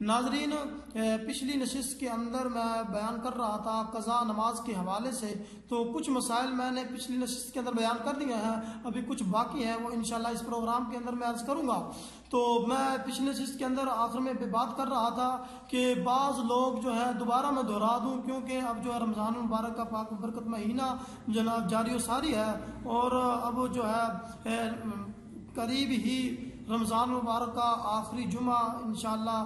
ناظرین، پچھلی نشست کے اندر میں بیان کر رہا تھا قضا نماز کے حوالے سے، تو کچھ مسائل میں نے پچھلی نشست کے اندر بیان کر دیے ہیں، ابھی کچھ باقی ہیں، وہ انشاءاللہ اس پروگرام کے اندر میں عرض کروں گا۔ تو میں پچھلی نشست کے اندر آخر میں بات کر رہا تھا کہ بعض لوگ جو ہے، دوبارہ میں دہرا دوں کیونکہ اب جو ہے رمضان المبارک کا پاک برکت مہینہ جناب جاری و ساری ہے، اور اب جو ہے قریب ہی رمضان مبارک کا آخری جمعہ انشاءاللہ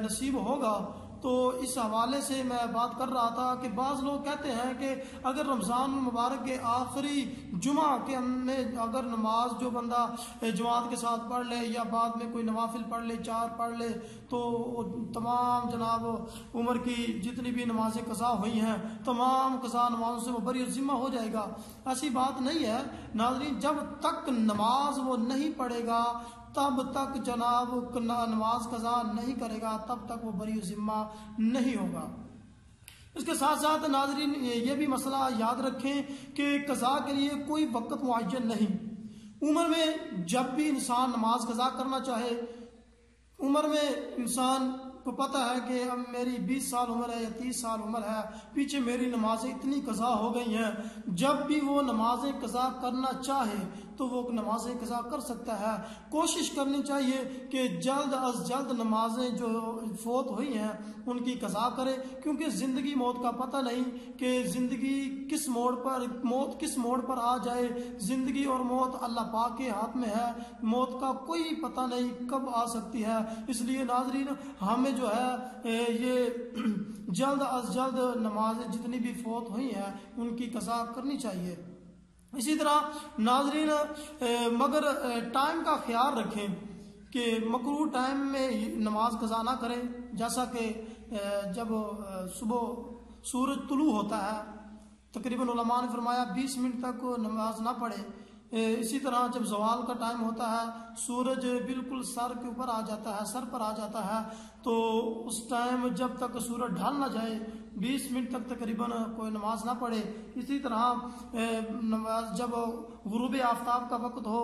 نصیب ہوگا۔ تو اس حوالے سے میں بات کر رہا تھا کہ بعض لوگ کہتے ہیں کہ اگر رمضان مبارک کے آخری جمعہ کے اندر اگر نماز جو بندہ جماعت کے ساتھ پڑھ لے یا بعد میں کوئی نوافل پڑھ لے، 4 پڑھ لے، تو تمام جناب عمر کی جتنی بھی نمازیں قضا ہوئی ہیں تمام قضا نمازوں سے وہ بری ذمہ ہو جائے گا۔ ایسی بات نہیں ہے ناظرین، جب تک نماز وہ نہیں پڑھے گا تب تک جناب نماز قضا نہیں کرے گا، تب تک وہ بری ذمہ نہیں ہوگا۔ اس کے ساتھ ساتھ ناظرین یہ بھی مسئلہ یاد رکھیں کہ قضا کے لیے کوئی وقت معین نہیں۔ عمر میں جب بھی انسان نماز قضا کرنا چاہے، عمر میں انسان کو پتہ ہے کہ اب میری 20 سال عمر ہے یا 30 سال عمر ہے، پیچھے میری نمازیں اتنی قضا ہو گئی ہیں، جب بھی وہ نمازیں قضا کرنا چاہے تو وہ نمازیں قضا کر سکتا ہے۔ کوشش کرنی چاہیے کہ جلد از جلد نمازیں جو فوت ہوئی ہیں ان کی قضا کرے، کیونکہ زندگی موت کا پتہ نہیں کہ زندگی کس موڑ پر، موت کس موڑ پر آ جائے۔ زندگی اور موت اللہ پاک کے ہاتھ میں ہے، موت کا کوئی پتہ نہیں کب آ سکتی ہے۔ اس لیے ناظرین ہمیں جو ہے یہ جلد از جلد نمازیں جتنی بھی فوت ہوئی ہیں ان کی قضا کرنی چاہیے۔ اسی طرح ناظرین مگر ٹائم کا خیال رکھیں کہ مکروہ ٹائم میں نماز قضا نہ کریں، جیسا کہ جب صبح سورج طلوع ہوتا ہے تقریباً علماء نے فرمایا 20 منٹ تک نماز نہ پڑھے۔ اسی طرح جب زوال کا ٹائم ہوتا ہے، سورج بالکل سر کے اوپر آ جاتا ہے، سر پر آ جاتا ہے، تو اس ٹائم جب تک سورج ڈھل نہ جائے 20 منٹ تک تقریباً کوئی نماز نہ پڑھے۔ اسی طرح نماز جب غروب آفتاب کا وقت ہو،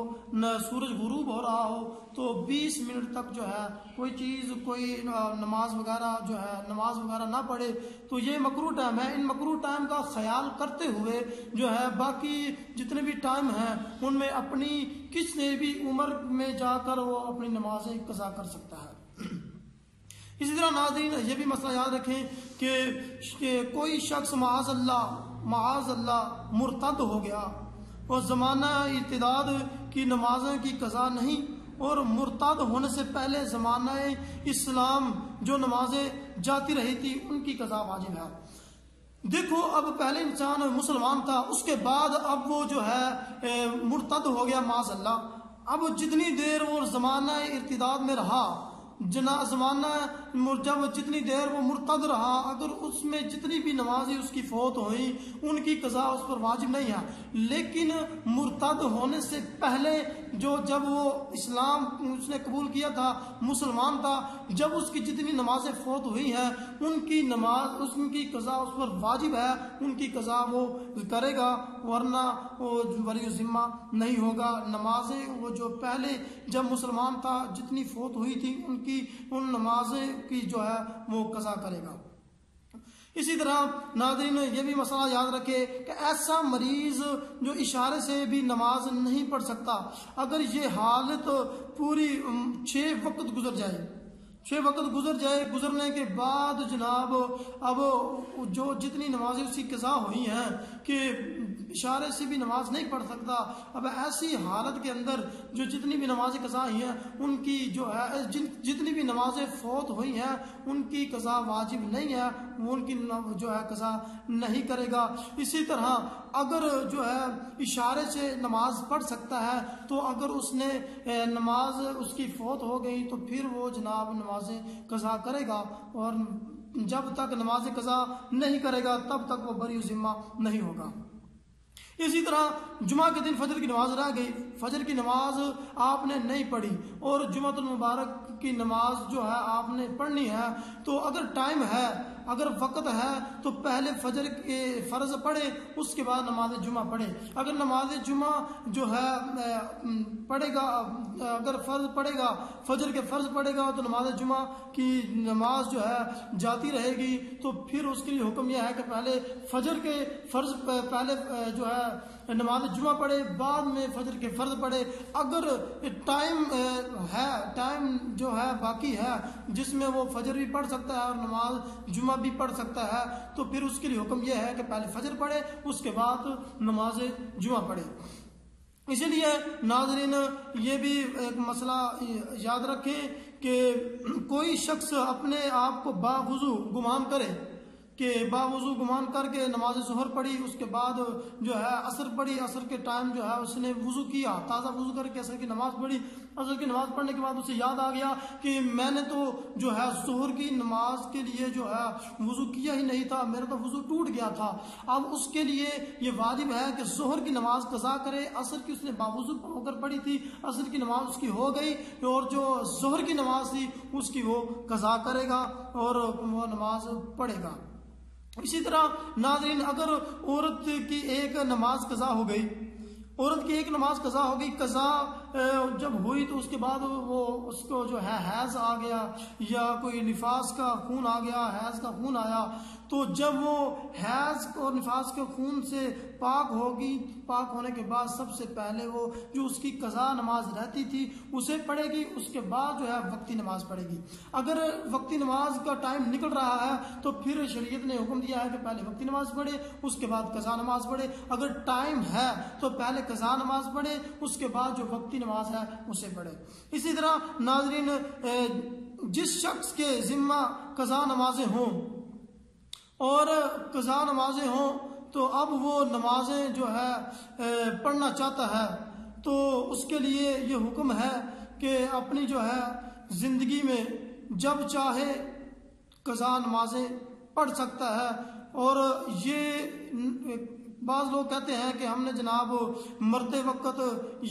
سورج غروب ہو رہا ہو، تو 20 منٹ تک جو ہے کوئی چیز، کوئی نماز وغیرہ جو ہے نماز وغیرہ نہ پڑھے، تو یہ مکروہ ٹائم ہے۔ ان مکروہ ٹائم کا خیال کرتے ہوئے جو ہے باقی جتنے بھی ٹائم ہیں ان میں اپنی کس نے بھی عمر میں جا کر وہ اپنی نمازیں قضا کر سکتا ہے۔ اسی طرح ناظرین یہ بھی مسئلہ یاد رکھیں کہ کوئی شخص معاذ اللہ مرتد ہو گیا اور زمانہ ارتداد کی نمازوں کی قضا نہیں، اور مرتد ہونے سے پہلے زمانہ اسلام جو نمازیں جاتی رہی تھی ان کی قضا واجب ہے۔ دیکھو اب پہلے انسان مسلمان تھا، اس کے بعد اب وہ جو ہے مرتد ہو گیا معاذ اللہ۔ اب جتنی دیر وہ زمانہ ارتداد میں رہا، زمانہ جب جتنی دیر وہ مرتد رہا، اگر اس میں جتنی بھی نمازیں اس کی فوت ہوئیں ان کی قضا اس پر واجب نہیں ہے۔ لیکن مرتد ہونے سے پہلے جب وہ اسلام اس نے قبول کیا تھا، مسلمان تھا، جب اس کی جتنی نمازیں فوت ہوئی ہیں ان کی قضا اس پر واجب ہے، ان کی قضا وہ کرے گا، ورنہ وہ ولی ذمہ نہیں ہوگا۔ نمازیں وہ جو پہلے جب مسلمان تھا جتنی فوت ہوئی تھی ان نمازیں کی جو ہے وہ قضا کرے گا۔ اسی طرح ناظرین یہ بھی مسئلہ یاد رکھے کہ ایسا مریض جو اشارے سے بھی نماز نہیں پڑھ سکتا، اگر یہ حالت پوری 6 وقت گزر جائے، 6 وقت گزرنے کے بعد جناب اب جو جتنی نمازیں اس کی قضا ہوئی ہیں کہ اشارے سے بھی نماز نہیں پڑھ سکتا، اب ایسی حالت کے اندر جو جتنی بھی نمازیں قضا ہوئی ہیں ان کی جو ہے جتنی بھی نمازیں فوت ہوئی ہیں ان کی قضا واجب نہیں ہے، وہ ان کی جو ہے قضا نہیں کرے گا۔ اسی طرح اگر جو ہے اشارے سے نماز پڑھ سکتا ہے تو اگر اس نے نماز اس کی فوت ہو گئی تو پھر وہ جناب نمازیں قضا کرے گا، اور جب تک نماز قضا نہیں کرے گا تب تک وہ بری ذمہ نہیں ہوگا۔ اسی طرح جمعہ کے دن فجر کی نماز رہ گئی، فجر کی نماز آپ نے نہیں پڑھی اور جمعۃ المبارک کی نماز جو ہے آپ نے پڑھنی ہے، تو اگر ٹائم ہے، اگر وقت ہے تو پہلے فجر کے فرض پڑھے، اس کے بعد نماز جمعہ پڑھے۔ اگر نماز جمعہ جو ہے پڑھے گا، اگر فرض پڑھے گا، فجر کے فرض پڑھے گا تو نماز جمعہ کی نماز جو ہے جاتی رہے گی، تو پھر اس کے لیے حکم یہ ہے کہ پہلے فجر کے فرض پہلے جو ہے نماز جمعہ پڑھے، بعد میں فجر کے فرض پڑھے۔ اگر ٹائم جو ہے باقی ہے جس میں وہ فجر بھی پڑھ سکتا ہے اور نماز جمعہ بھی پڑھ سکتا ہے، تو پھر اس کے لیے حکم یہ ہے کہ پہلے فجر پڑھے، اس کے بعد نماز جمعہ پڑھے۔ اسی لیے ناظرین یہ بھی ایک مسئلہ یاد رکھیں کہ کوئی شخص اپنے آپ کو باوضو گمان کرے کہ باوضو گمان کر کے نماز ظہر پڑھی، اس کے بعد جو ہے عصر پڑھی، عصر کے ٹائم جو ہے اس نے وضو کیا، تازہ وضو کر کے عصر کی نماز پڑھی، عصر کی نماز پڑھنے کے بعد اسے یاد آ گیا کہ میں نے تو جو ہے ظہر کی نماز کے لیے جو ہے وضو کیا ہی نہیں تھا، میرا تو وضو ٹوٹ گیا تھا۔ اب اس کے لیے یہ واجب ہے کہ ظہر کی نماز قضا کرے، عصر کی اس نے باوضو ہو کر پڑھی تھی، عصر کی نماز اس کی ہو گئی، اور جو ظہر کی نماز تھی اس کی وہ قضا کرے گا اور وہ نماز پڑھے گا۔ اسی طرح ناظرین اگر عورت کی ایک نماز قضا ہو گئی، عورت کی ایک نماز قضا ہو گئی، قضا جب ہوئی تو اس کے بعد وہ اس کو جو ہے حیض آ گیا یا کوئی نفاس کا خون آ گیا، حیض کا خون آیا، تو جب وہ حیض اور نفاس کے خون سے پاک ہوگی، پاک ہونے کے بعد سب سے پہلے وہ جو اس کی قضا نماز رہتی تھی اسے پڑھے گی، اس کے بعد جو ہے وقتی نماز پڑھے گی۔ اگر وقتی نماز کا ٹائم نکل رہا ہے تو پھر شریعت نے حکم دیا ہے کہ پہلے وقتی نماز پڑھے، اس کے بعد قضا نماز پڑھے۔ اگر ٹائم ہے تو پہلے قضا نماز پڑھے، اس کے بعد جو وقتی نماز ہے اسے پڑھے۔ اسی طرح ناظرین جس شخص کے ذمہ قضا نمازیں ہوں اور قضا نمازیں ہوں تو اب وہ نمازیں جو ہے پڑھنا چاہتا ہے تو اس کے لیے یہ حکم ہے کہ اپنی جو ہے زندگی میں جب چاہے قضا نمازیں پڑھ سکتا ہے۔ اور یہ بعض لوگ کہتے ہیں کہ ہم نے جناب مرتے وقت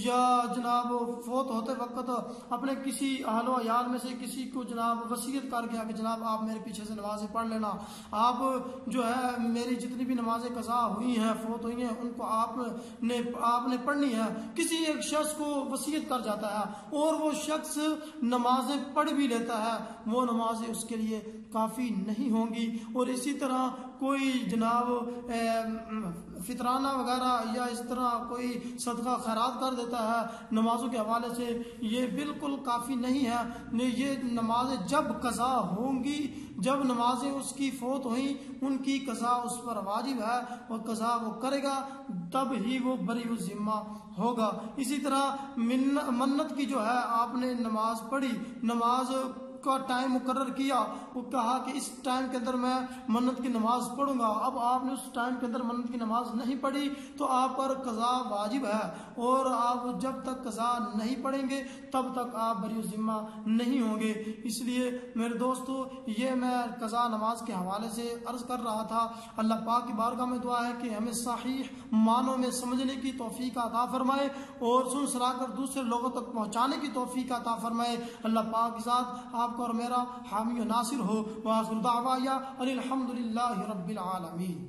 یا جناب فوت ہوتے وقت اپنے کسی اہل و عیال میں سے کسی کو جناب وصیت کر گیا کہ جناب آپ میرے پیچھے سے نمازیں پڑھ لینا، آپ جو ہے میری جتنی بھی نمازیں قضا ہوئی ہیں فوت ہوئی ہیں ان کو آپ نے پڑھنی ہے۔ کسی ایک شخص کو وصیت کر جاتا ہے اور وہ شخص نمازیں پڑھ بھی لیتا ہے، وہ نمازیں اس کے لیے کافی نہیں ہوں گی۔ اور اسی طرح کوئی جناب فطرانہ وغیرہ یا اس طرح کوئی صدقہ خیرات کر دیتا ہے نمازوں کے حوالے سے، یہ بالکل کافی نہیں ہے۔ یہ نمازیں جب قضا ہوں گی، جب نمازیں اس کی فوت ہوئیں ان کی قضا اس پر واجب ہے اور قضا وہ کرے گا، تب ہی وہ بری الذمہ ہوگا۔ اسی طرح منت کی جو ہے آپ نے نماز پڑھی، نماز کا ٹائم مقرر کیا، وہ کہا کہ اس ٹائم کے اندر میں منت کی نماز پڑھوں گا، اب آپ نے اس ٹائم کے اندر منت کی نماز نہیں پڑھی تو آپ پر قضا واجب ہے، اور آپ جب تک قضا نہیں پڑھیں گے تب تک آپ بری الذمہ نہیں ہوں گے۔ اس لیے میرے دوستو یہ میں قضا نماز کے حوالے سے عرض کر رہا تھا۔ اللہ پاک کی بارگاہ میں دعا ہے کہ ہمیں صحیح معنوں میں سمجھنے کی توفیق عطا فرمائے اور سن سنا کر دوسرے لوگوں تک پہنچانے کی توفیق عطا فرمائے۔ اللہ پاک کے ساتھ آپ کو اور میرا حامی و ناصر ہو۔ وآخر دعوایا ان الحمد للہ رب العالمین۔